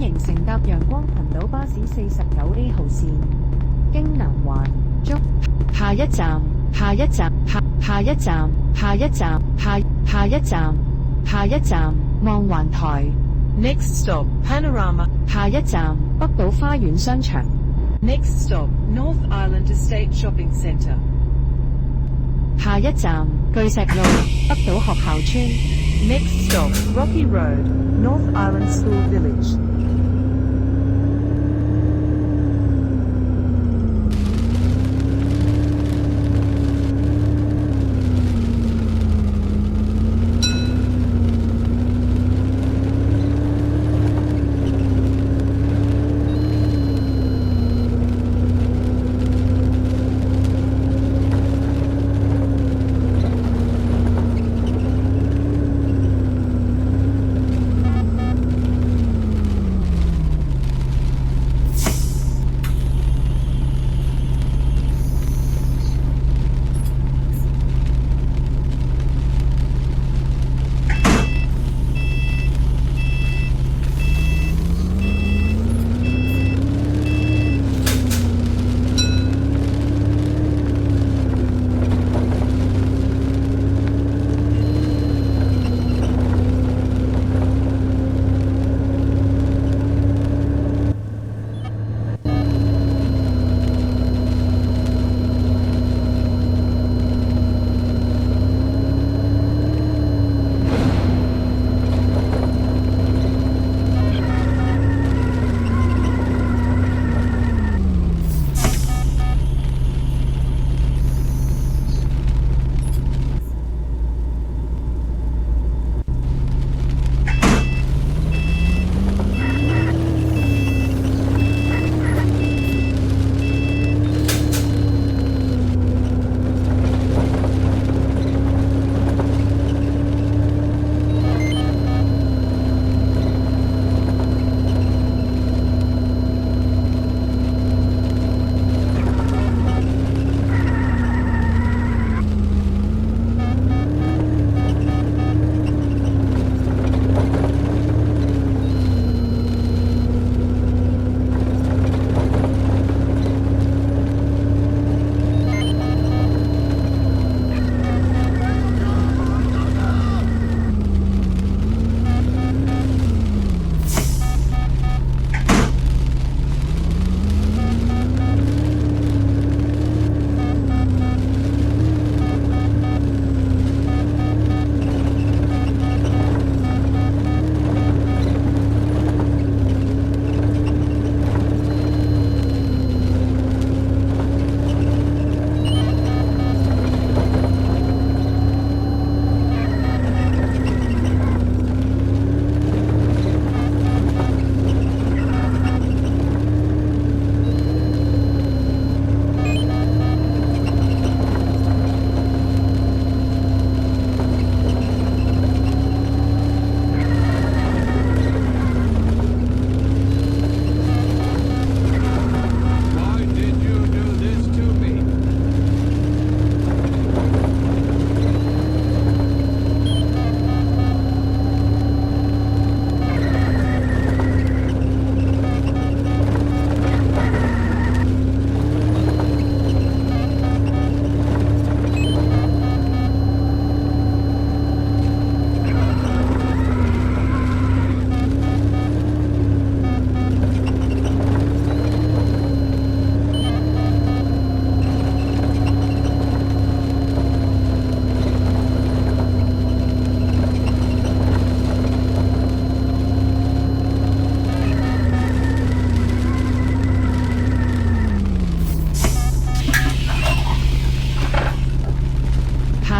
迎乘搭陽光群島巴士49A 號線，經南環中。下一站，下一站，下一站，下一站，下一站，下一站，望環台。Next stop, Panorama. 下一站，北島花園商場。Next stop, North Island Estate Shopping Centre. 下一站，巨石路，北島學校村。Next stop, Rocky Road, North Island School Village.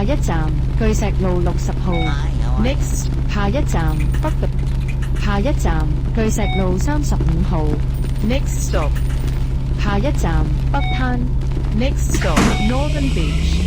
一站巨石路60號 ，Next 下一站北島，下一站巨石路35號 ，Next stop 下一站北灘 ，Next stop Northern Beach。